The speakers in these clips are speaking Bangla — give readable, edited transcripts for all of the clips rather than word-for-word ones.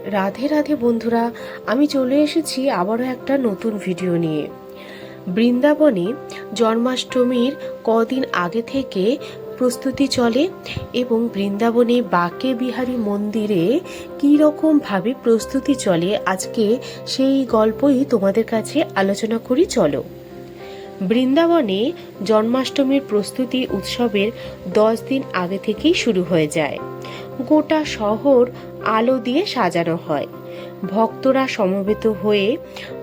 রাধে রাধে বন্ধুরা, আমি চলে এসেছি আবারও একটা নতুন ভিডিও নিয়ে। বৃন্দাবনে জন্মাষ্টমীর কদিন আগে থেকে প্রস্তুতি চলে এবং বৃন্দাবনে বাঁকে বিহারী মন্দিরে কী রকমভাবে প্রস্তুতি চলে আজকে সেই গল্পই তোমাদের কাছে আলোচনা করি। চলো। বৃন্দাবনে জন্মাষ্টমীর প্রস্তুতি উৎসবের 10 দিন আগে থেকেই শুরু হয়ে যায়। গোটা শহর আলো দিয়ে সাজানো হয়। ভক্তরা সমবেত হয়ে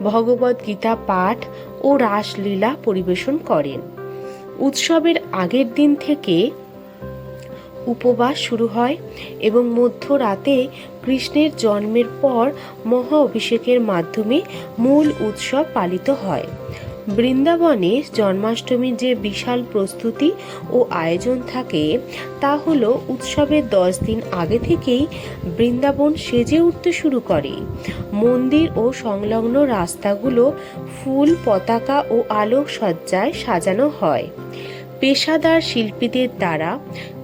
ভগবদ্ গীতা পাঠ ও রাসলীলা পরিবেশন করেন। উৎসবের আগের দিন থেকে উপবাস শুরু হয় এবং মধ্যরাতে কৃষ্ণের জন্মের পর মহা অভিষেকের মাধ্যমে মূল উৎসব পালিত হয়। বৃন্দাবনে জন্মাষ্টমীর যে বিশাল প্রস্তুতি ও আয়োজন থাকে তা হলো উৎসবের 10 দিন আগে থেকেই বৃন্দাবন সেজে উঠতে শুরু করে। মন্দির ও সংলগ্ন রাস্তাগুলো ফুল, পতাকা ও আলোকসজ্জায় সাজানো হয়। পেশাদার শিল্পীদের দ্বারা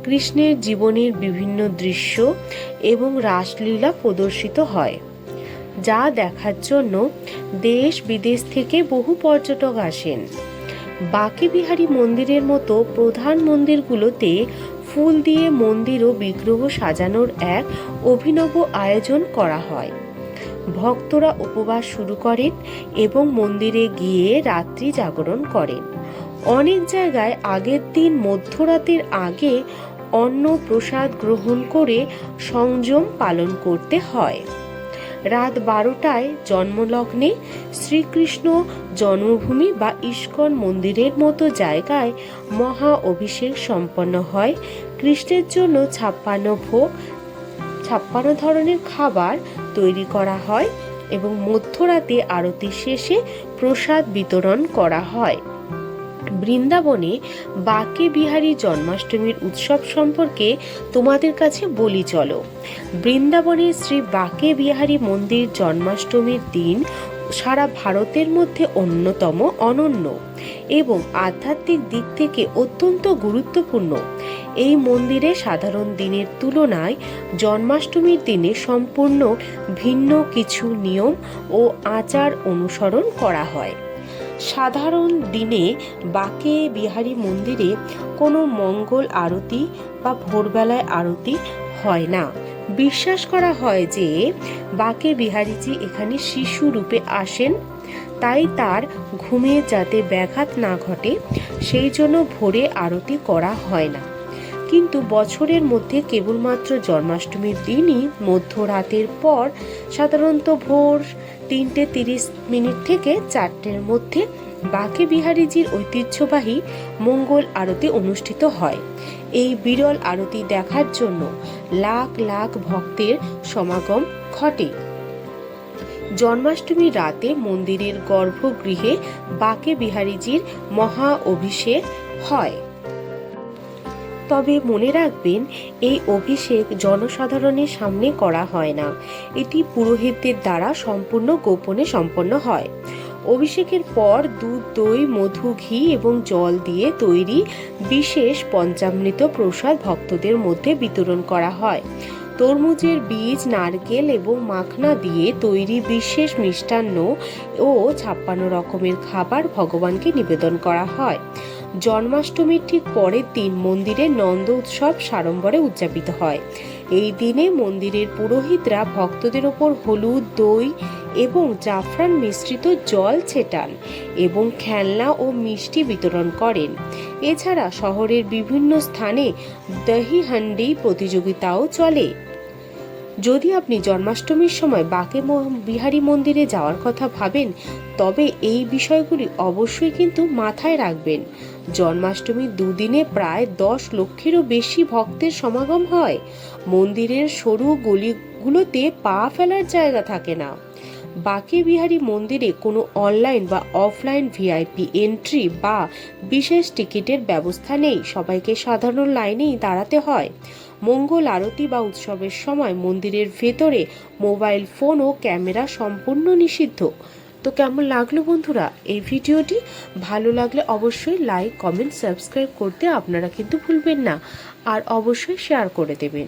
কৃষ্ণের জীবনের বিভিন্ন দৃশ্য এবং রাসলীলা প্রদর্শিত হয়, যা দেখার জন্য দেশ বিদেশ থেকে বহু পর্যটক আসেন। বাঁকে বিহারী মন্দিরের মতো প্রধান মন্দিরগুলোতে ফুল দিয়ে মন্দির ও বিগ্রহ সাজানোর এক অভিনব আয়োজন করা হয়। ভক্তরা উপবাস শুরু করেন এবং মন্দিরে গিয়ে রাত্রি জাগরণ করেন। অনেক জায়গায় আগের দিন মধ্যরাতের আগে অন্ন প্রসাদ গ্রহণ করে সংযম পালন করতে হয়। রাত 12টায় জন্মলগ্নে শ্রীকৃষ্ণ জন্মভূমি বা ইস্কন মন্দিরের মতো জায়গায় মহা অভিষেক সম্পন্ন হয়। কৃষ্ণের জন্য 56 ভোগ, 56 ধরনের খাবার তৈরি করা হয় এবং মধ্যরাতে আরতি শেষে প্রসাদ বিতরণ করা হয়। বৃন্দাবনে বাঁকে বিহারী জন্মাষ্টমীর উৎসব সম্পর্কে তোমাদের কাছে বলি চলো। বৃন্দাবনের শ্রী বাঁকে বিহারী মন্দির জন্মাষ্টমীর দিন সারা ভারতের মধ্যে অন্যতম, অনন্য এবং আধ্যাত্মিক দিক থেকে অত্যন্ত গুরুত্বপূর্ণ। এই মন্দিরে সাধারণ দিনের তুলনায় জন্মাষ্টমীর দিনে সম্পূর্ণ ভিন্ন কিছু নিয়ম ও আচার অনুসরণ করা হয়। সাধারণ দিনে বাঁকে বিহারী মন্দিরে কোনো মঙ্গল আরতি বা ভোরবেলায় আরতি হয় না। বিশ্বাস করা হয় যে বাঁকে বিহারীজি এখানে শিশু রূপে আসেন, তাই তার ঘুমে যাতে ব্যাঘাত না ঘটে সেই জন্য ভোরে আরতি করা হয় না। কিন্তু বছরের মধ্যে কেবলমাত্র জন্মাষ্টমীর দিনই মধ্যরাতের পর সাধারণত ভোর 3:30 থেকে 4টের মধ্যে বাঁকে বিহারীজির ঐতিহ্যবাহী মঙ্গল আরতি অনুষ্ঠিত হয়। এই বিরল আরতি দেখার জন্য লাখ লাখ ভক্তের সমাগম ঘটে। জন্মাষ্টমীর রাতে মন্দিরের গর্ভগৃহে বাঁকে বিহারীজির মহা অভিষেক হয়। তবে মনে রাখবেন, এই অভিষেক জনসাধারণের সামনে করা হয় না। এটি পুরোহিতদের দ্বারা সম্পূর্ণ গোপনে সম্পন্ন হয়। অভিষেকের পর দুধ, দই, মধু, ঘি এবং জল দিয়ে তৈরি বিশেষ পঞ্চামৃত প্রসাদ ভক্তদের মধ্যে বিতরণ করা হয়। তরমুজের বীজ, নারকেল এবং মাখনা দিয়ে তৈরি বিশেষ মিষ্টান্ন ও 56 রকমের খাবার ভগবানকে নিবেদন করা হয়। জন্মাষ্টমীর ঠিক পরের দিন মন্দিরে নন্দ উৎসব সাড়ম্বরে উদযাপিত হয়। এই দিনে মন্দিরের পুরোহিতরা ভক্তদের ওপর হলুদ, দই এবং জাফরান মিশ্রিত জল ছেটান এবং খেলনা ও মিষ্টি বিতরণ করেন। এছাড়া শহরের বিভিন্ন স্থানে দহি হান্ডি প্রতিযোগিতাও চলে। যদি আপনি জন্মাষ্টমীর সময় বাঁকে বিহারী মন্দিরে যাওয়ার কথা ভাবেন, তবে এই বিষয়গুলি অবশ্যই কিন্তু মাথায় রাখবেন। জন্মাষ্টমীর দুদিনে প্রায় 10 লক্ষেরও বেশি ভক্তের সমাগম হয়। মন্দিরের সরু গলিগুলোতে পা ফেলার জায়গা থাকে না। বাঁকে বিহারী মন্দিরে কোনো অনলাইন বা অফলাইন ভিআইপি এন্ট্রি বা বিশেষ টিকিটের ব্যবস্থা নেই। সবাইকে সাধারণ লাইনেই দাঁড়াতে হয়। মঙ্গল আরতি বা উৎসবের সময় মন্দিরের ভেতরে মোবাইল ফোন ও ক্যামেরা সম্পূর্ণ নিষিদ্ধ। তো কেমন লাগলো বন্ধুরা এই ভিডিওটি? ভালো লাগলে অবশ্যই লাইক, কমেন্ট, সাবস্ক্রাইব করতে আপনারা কিন্তু ভুলবেন না, আর অবশ্যই শেয়ার করে দেবেন।